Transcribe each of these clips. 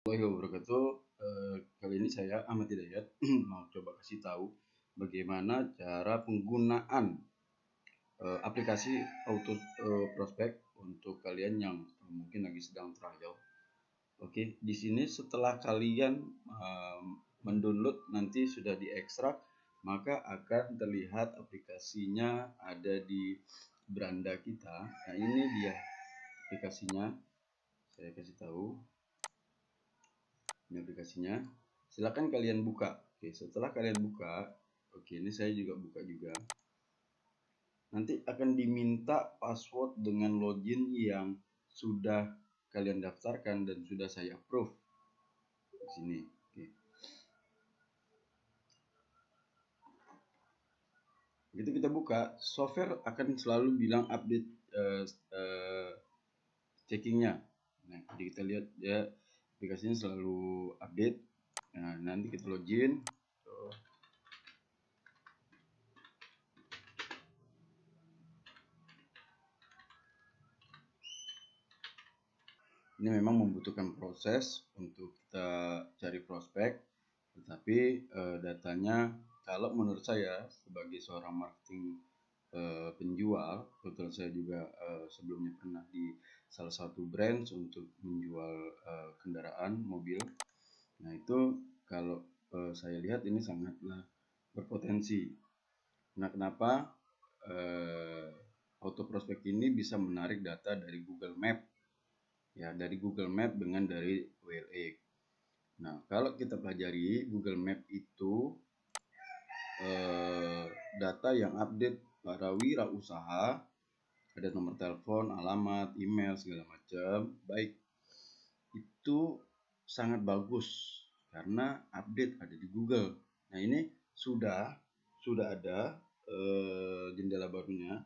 Warahmatullahi wabarakatuh. Kali ini saya Ahmad Hidayat mau coba kasih tahu bagaimana cara penggunaan aplikasi auto prospek untuk kalian yang mungkin lagi sedang trial. Oke, di sini setelah kalian mendownload nanti sudah diekstrak, maka akan terlihat aplikasinya ada di beranda kita. Nah, ini dia aplikasinya. Saya kasih tahu. Ini aplikasinya. Silakan kalian buka. Oke, setelah kalian buka, oke, ini saya juga buka juga. Nanti akan diminta password dengan login yang sudah kalian daftarkan dan sudah saya approve di sini. Oke. Begitu kita buka, software akan selalu bilang update checkingnya. Nah, jadi kita lihat ya aplikasinya selalu update. Nah, nanti kita login. Ini memang membutuhkan proses untuk kita cari prospek, tetapi datanya kalau menurut saya sebagai seorang marketing penjual, kebetulan saya juga sebelumnya pernah di salah satu brand untuk menjual kendaraan mobil. Nah, itu kalau saya lihat ini sangatlah berpotensi. Nah, kenapa auto prospek ini bisa menarik data dari Google Map, ya, dari Google Map dengan dari OLX. Nah, kalau kita pelajari Google Map itu data yang update para wirausaha, ada nomor telepon, alamat, email, segala macam, baik, itu sangat bagus karena update ada di Google. Nah, ini sudah ada jendela barunya.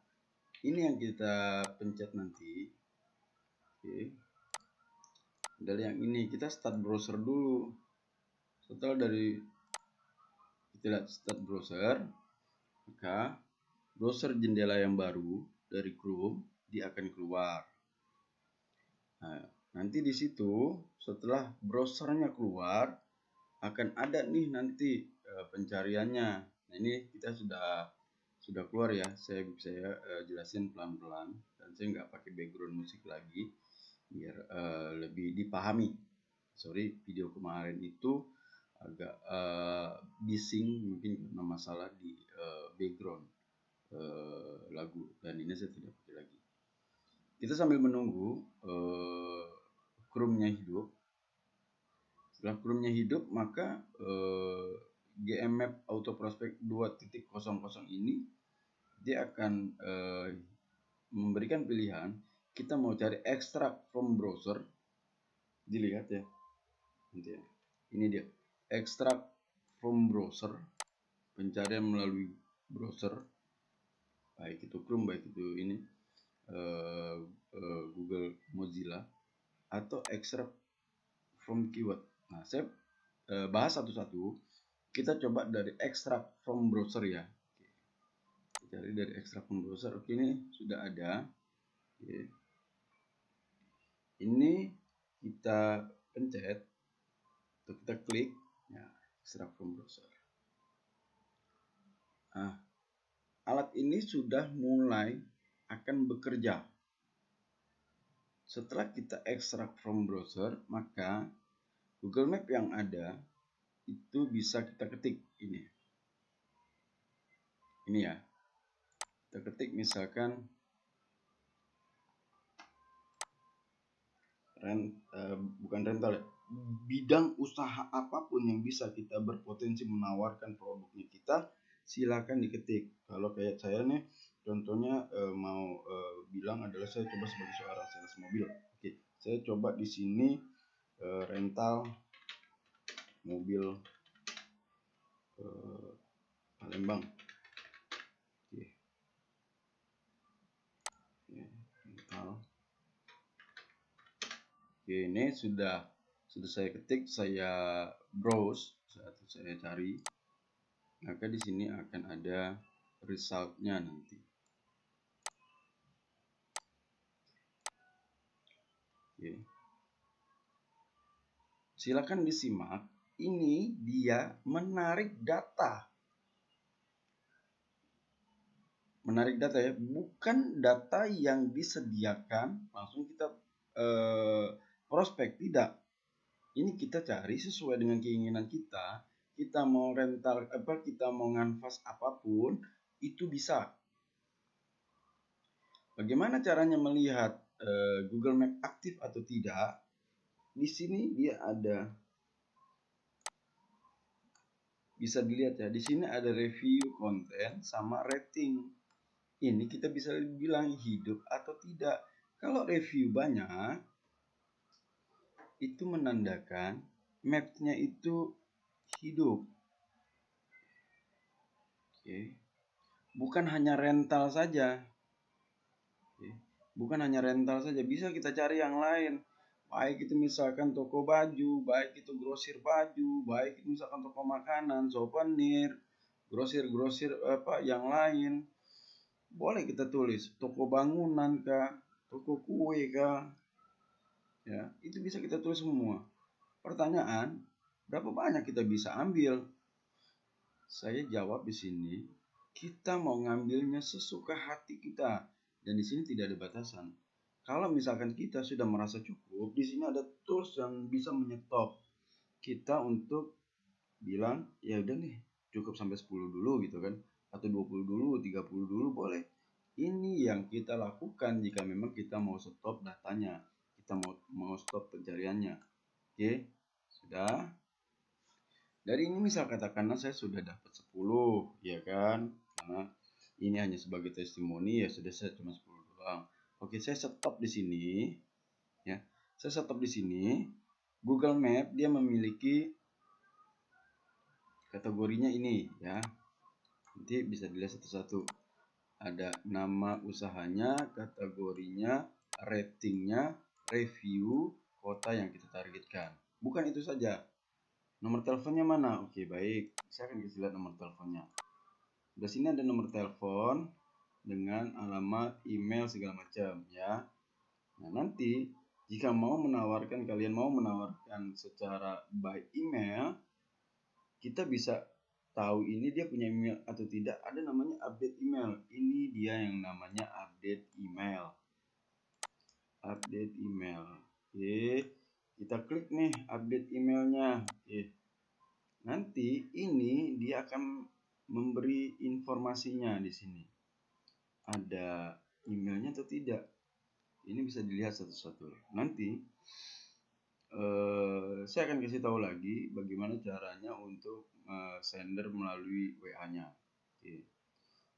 Ini yang kita pencet nanti. Oke. Dari yang ini kita start browser dulu. Setelah dari kita lihat start browser, maka browser jendela yang baru dari Chrome dia akan keluar. Nah, nanti di situ setelah browsernya keluar akan ada nih nanti pencariannya. Nah, ini kita sudah keluar ya. Saya jelasin pelan-pelan dan saya nggak pakai background musik lagi biar lebih dipahami. Sorry, video kemarin itu agak bising mungkin karena masalah di background lagu, dan ini saya tidak pakai lagi. Kita sambil menunggu Chrome-nya hidup. Setelah Chrome-nya hidup, maka GMap Auto Prospect 2.00 ini dia akan memberikan pilihan. Kita mau cari extract from browser, dilihat ya, nanti ya. Ini dia extract from browser, pencarian melalui browser, baik itu Chrome, baik itu ini Google, Mozilla, atau extract from keyword. Nah, saya bahas satu-satu. Kita coba dari extract from browser ya. Oke. Cari dari extract from browser. Oke, ini sudah ada. Oke. Ini kita pencet atau kita klik ya, extract from browser. Nah, alat ini sudah mulai akan bekerja. Setelah kita extract from browser, maka Google Map yang ada itu bisa kita ketik ini. Ini ya. Kita ketik misalkan bukan rental ya. Bidang usaha apapun yang bisa kita berpotensi menawarkan produknya kita, silakan diketik. Kalau kayak saya nih, contohnya mau bilang adalah saya coba sebagai seorang sales mobil. Oke, saya coba di sini rental mobil Palembang. Oke. Rental. Oke, ini sudah saya ketik, saya browse, atau saya cari, maka di sini akan ada resultnya nanti. Oke. Silakan disimak. Ini dia menarik data. Menarik data ya, bukan data yang disediakan langsung kita prospek, tidak. Ini kita cari sesuai dengan keinginan kita. Kita mau rental kita mau nganvas apapun itu bisa. Bagaimana caranya melihat Google Map aktif atau tidak? Di sini dia ada, bisa dilihat ya. Di sini ada review konten sama rating. Ini kita bisa bilang hidup atau tidak. Kalau review banyak, itu menandakan mapnya itu hidup. Oke. Bukan hanya rental saja. Oke. Bukan hanya rental saja, bisa kita cari yang lain. Baik itu misalkan toko baju, baik itu grosir baju, baik itu misalkan toko makanan, souvenir, grosir apa yang lain. Boleh kita tulis toko bangunan kah, toko kue kah. Ya, itu bisa kita tulis semua. Pertanyaan, berapa banyak kita bisa ambil? Saya jawab di sini, kita mau ngambilnya sesuka hati kita, dan di sini tidak ada batasan. Kalau misalkan kita sudah merasa cukup, di sini ada tools yang bisa menyetop kita untuk bilang, ya udah nih, cukup sampai 10 dulu gitu kan, atau 20 dulu, 30 dulu boleh. Ini yang kita lakukan jika memang kita mau stop datanya, kita mau stop pencariannya. Oke, sudah. Dari ini misal katakanlah saya sudah dapat 10, ya kan? Karena ini hanya sebagai testimoni, ya sudah, saya cuma 10 doang. Oke, saya stop di sini. Ya, saya stop di sini. Google Map dia memiliki kategorinya ini, ya. Nanti bisa dilihat satu-satu. Ada nama usahanya, kategorinya, ratingnya, review, kota yang kita targetkan. Bukan itu saja. Nomor teleponnya mana? Oke, baik. Saya akan kasih lihat nomor teleponnya. Di sini ada nomor telepon dengan alamat, email segala macam, ya. Nah, nanti jika kalian mau menawarkan secara by email, kita bisa tahu ini dia punya email atau tidak. Ada namanya update email. Ini dia yang namanya update email. Update email. Oke, kita klik nih update emailnya. Oke. Nanti ini dia akan memberi informasinya di sini. Ada emailnya atau tidak? Ini bisa dilihat satu-satu. Nanti saya akan kasih tahu lagi bagaimana caranya untuk sender melalui WA-nya. Oke.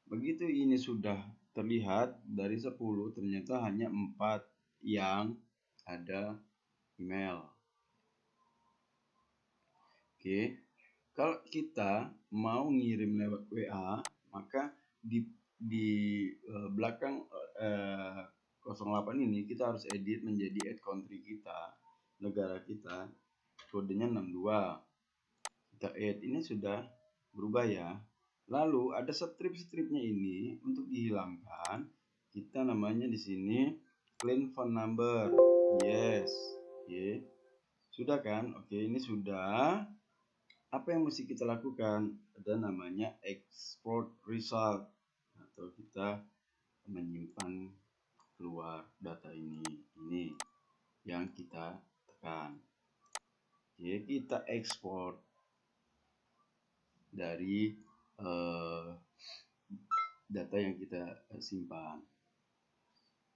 Begitu ini sudah terlihat, dari 10 ternyata hanya 4 yang ada email. Oke. Kalau kita mau ngirim lewat WA, maka di belakang 08 ini kita harus edit menjadi add country kita, negara kita, kodenya 62. Kita add, ini sudah berubah ya. Lalu ada strip-stripnya ini untuk dihilangkan. Kita namanya di sini clean phone number. Yes. Oke. Sudah kan? Oke, ini sudah. Apa yang mesti kita lakukan? Ada namanya export result, atau kita menyimpan keluar data ini yang kita tekan. Oke, kita ekspor dari data yang kita simpan.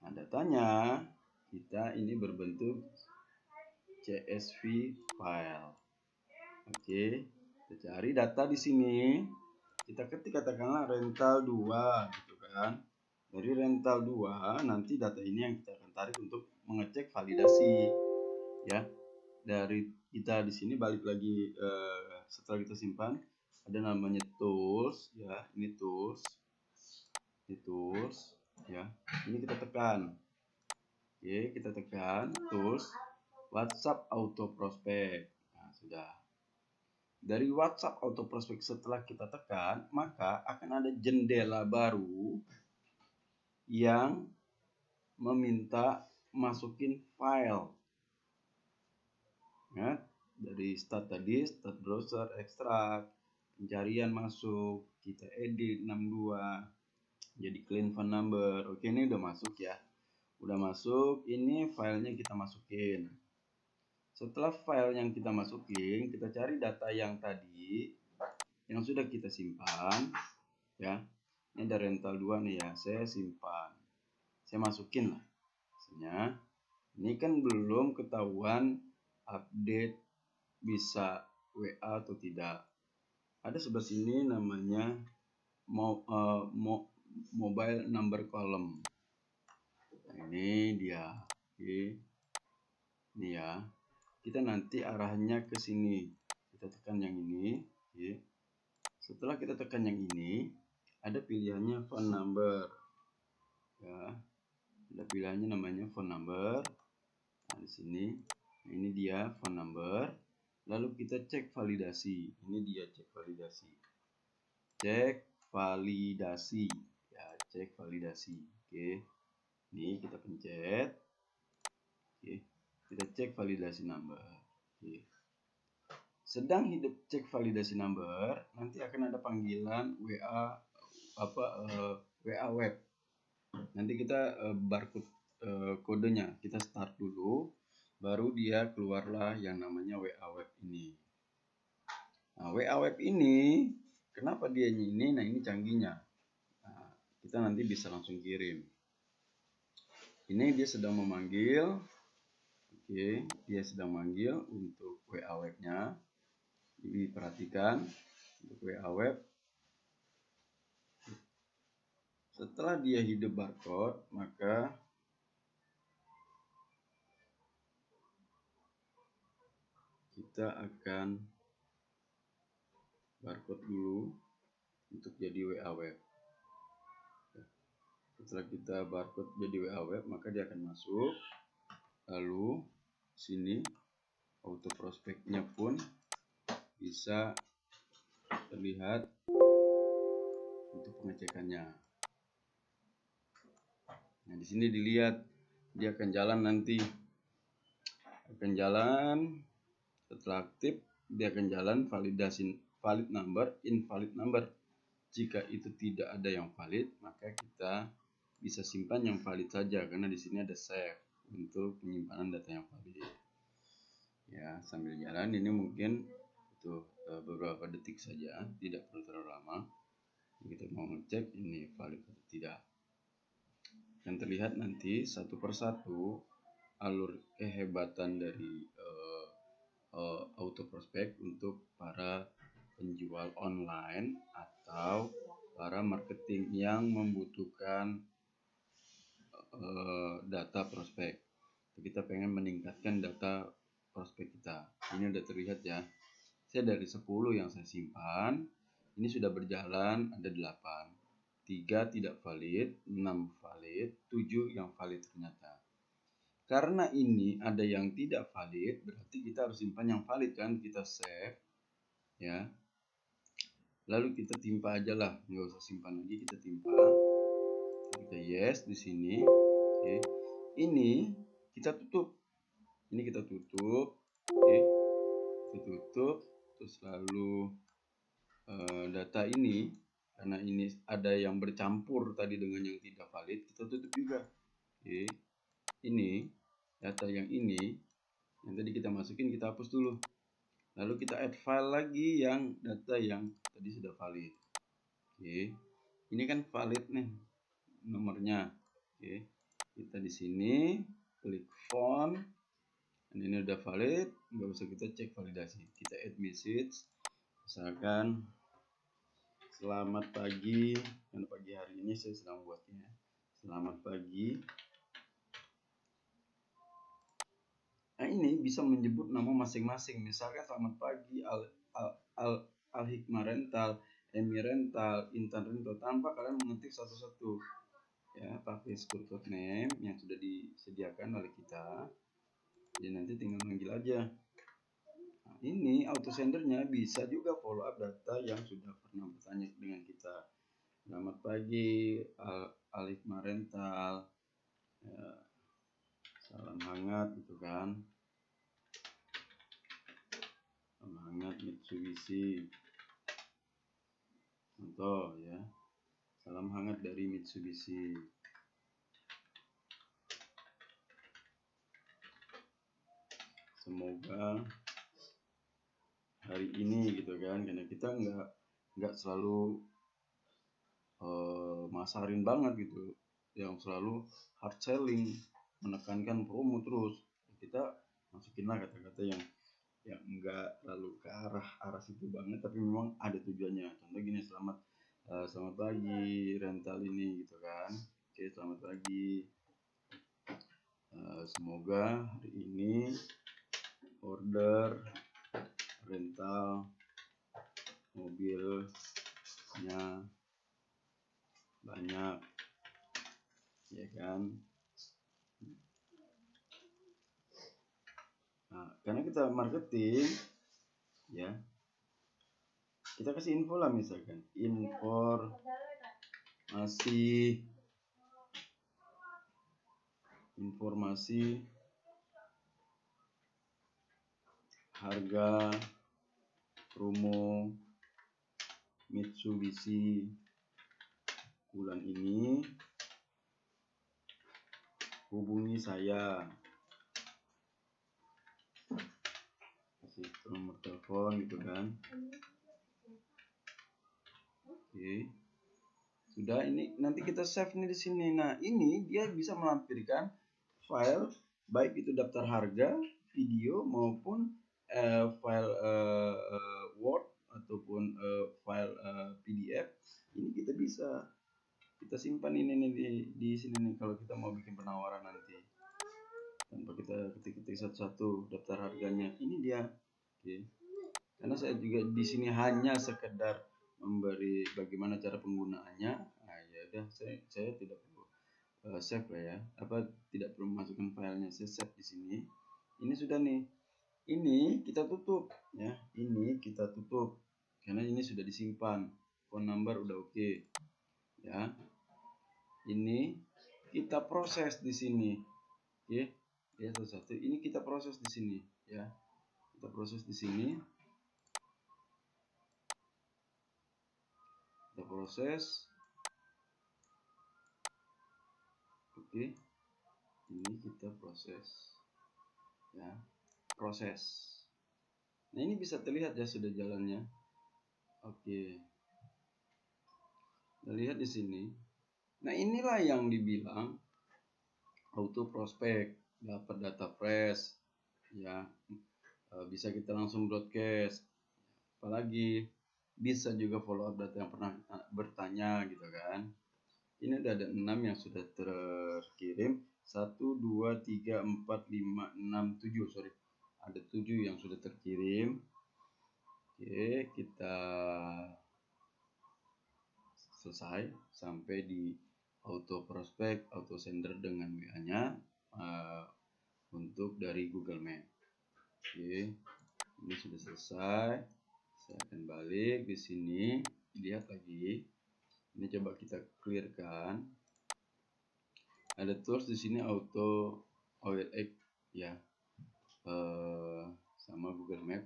Nah, datanya kita ini berbentuk CSV file. Oke, kita cari data di sini. Kita ketik katakanlah rental 2 gitu kan. Dari rental 2 nanti data ini yang kita akan tarik untuk mengecek validasi, ya. Dari kita di sini balik lagi, setelah kita simpan ada namanya tools, ya. Ini tools. Ini tools, ya. Ini kita tekan. Oke, kita tekan tools WhatsApp auto prospect. Nah, sudah. Dari WhatsApp auto prospect setelah kita tekan, maka akan ada jendela baru yang meminta masukin file. Ya, dari start tadi, start browser, ekstrak, pencarian masuk, kita edit 62 jadi clean phone number. Oke, ini udah masuk ya, udah masuk. Ini filenya kita masukin. Setelah file yang kita masukin, kita cari data yang tadi yang sudah kita simpan ya. Ini ada rental 2 nih ya, saya simpan, saya masukin lah hasilnya. Ini kan belum ketahuan update bisa WA atau tidak. Ada sebelah sini namanya mobile number column. Nah, ini dia. Oke. Ini ya. Kita nanti arahnya ke sini. Kita tekan yang ini. Oke. Setelah kita tekan yang ini, ada pilihannya phone number. Ya. Ada pilihannya namanya phone number. Nah, di sini. Nah, ini dia phone number. Lalu kita cek validasi. Ini dia cek validasi. Cek validasi. Ya, cek validasi. Oke. Ini kita pencet. Oke. Kita cek validasi number. Oke. Sedang hidup cek validasi number, nanti akan ada panggilan WA web. Nanti kita barcode kodenya, kita start dulu, baru dia keluarlah yang namanya WA web ini. Nah, WA web ini kenapa dia ini? Nah, ini canggihnya. Nah, kita nanti bisa langsung kirim. Ini dia sedang memanggil. Oke, dia sedang manggil untuk WA webnya. Jadi perhatikan untuk WA web. Setelah dia hidup barcode, maka kita akan barcode dulu untuk jadi WA web. Setelah kita barcode jadi WA web, maka dia akan masuk. Lalu sini auto prospeknya pun bisa terlihat untuk pengecekannya. Nah, di sini dilihat dia akan jalan nanti. Akan jalan setelah aktif, dia akan jalan validasi valid number, invalid number. Jika itu tidak ada yang valid, maka kita bisa simpan yang valid saja karena di sini ada save untuk penyimpanan data yang valid. Ya, sambil jalan ini mungkin butuh beberapa detik saja, tidak perlu terlalu lama. Kita mau ngecek ini valid atau tidak. Dan terlihat nanti satu persatu alur kehebatan dari auto prospek untuk para penjual online atau para marketing yang membutuhkan data prospek. Kita pengen meningkatkan data prospek kita. Ini udah terlihat ya. Saya dari 10 yang saya simpan, ini sudah berjalan ada 8. 3 tidak valid, 6 valid, 7 yang valid ternyata. Karena ini ada yang tidak valid, berarti kita harus simpan yang valid kan, kita save ya. Lalu kita timpa aja lah, nggak usah simpan lagi, kita timpa. Kita yes di sini. Oke. Ini kita tutup. Ini kita tutup. Oke. Kita tutup, terus lalu data ini karena ini ada yang bercampur tadi dengan yang tidak valid, kita tutup juga. Oke. Ini data yang ini yang tadi kita masukin, kita hapus dulu. Lalu kita add file lagi yang data yang tadi sudah valid. Oke. Ini kan valid nih nomornya. Oke. Kita di sini klik phone. Dan ini udah valid, nggak usah kita cek validasi. Kita add message. Misalkan selamat pagi, dan pagi hari ini saya sedang buatnya. Selamat pagi. Nah, ini bisa menyebut nama masing-masing. Misalkan selamat pagi Al Hikmah Rental, Emi Rental, Intan Rental, tanpa kalian mengetik satu-satu. Ya, pakai school code name yang sudah disediakan oleh kita. Jadi nanti tinggal manggil aja. Nah, ini auto sendernya bisa juga follow up data yang sudah pernah bertanya dengan kita. Selamat pagi Alif Rental, ya, salam hangat gitu kan. Mitsubishi. Contoh ya. Salam hangat dari Mitsubishi. Semoga hari ini gitu kan, karena kita nggak selalu masarin banget gitu, yang selalu hard selling, menekankan promo terus. Kita masukinlah kata-kata yang enggak lalu ke arah situ banget, tapi memang ada tujuannya. Contoh gini, selamat pagi rental ini gitu kan. Oke, selamat pagi, semoga hari ini order rental mobilnya banyak, ya kan. Nah, karena kita marketing ya, kita kasih info lah, misalkan informasi harga promo Mitsubishi bulan ini, hubungi saya, kasih nomor telepon gitu kan. Oke, sudah. Ini nanti kita save nih di sini. Nah, ini dia bisa melampirkan file, baik itu daftar harga, video, maupun file Word ataupun file PDF. Ini kita bisa simpan ini nih di sini nih, kalau kita mau bikin penawaran nanti, tanpa kita ketik-ketik satu-satu daftar harganya. Ini dia. Oke. Karena saya juga di sini hanya sekedar memberi bagaimana cara penggunaannya. Nah, ya udah, saya tidak perlu save lah ya, tidak perlu masukkan filenya, saya save di sini. Ini sudah nih, ini kita tutup ya, ini kita tutup karena ini sudah disimpan, phone number udah oke ya. Ini kita proses di sini ya, satu-satu ini kita proses di sini ya, kita proses di sini, kita proses. Oke, ini kita proses ya, proses. Nah, ini bisa terlihat ya sudah jalannya. Oke, kita lihat di sini. Nah, inilah yang dibilang auto prospek, dapat data fresh ya, bisa kita langsung broadcast, apalagi bisa juga follow up data yang pernah bertanya gitu kan. Ini udah ada 6 yang sudah terkirim. 1, 2, 3, 4, 5, 6, 7. Sorry, ada 7 yang sudah terkirim. Oke, kita selesai sampai di auto prospek, auto sender dengan WA-nya untuk dari Google Map. Oke, ini sudah selesai. Saya akan balik di sini, lihat lagi. Ini coba kita clearkan. Ada tools di sini, auto OLX ya, sama Google Map.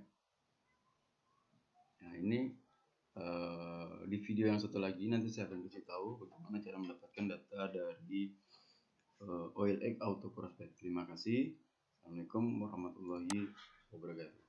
Nah, ini di video yang satu lagi nanti saya akan kasih tahu bagaimana cara mendapatkan data dari OLX auto prospek. Terima kasih. Assalamualaikum warahmatullahi wabarakatuh.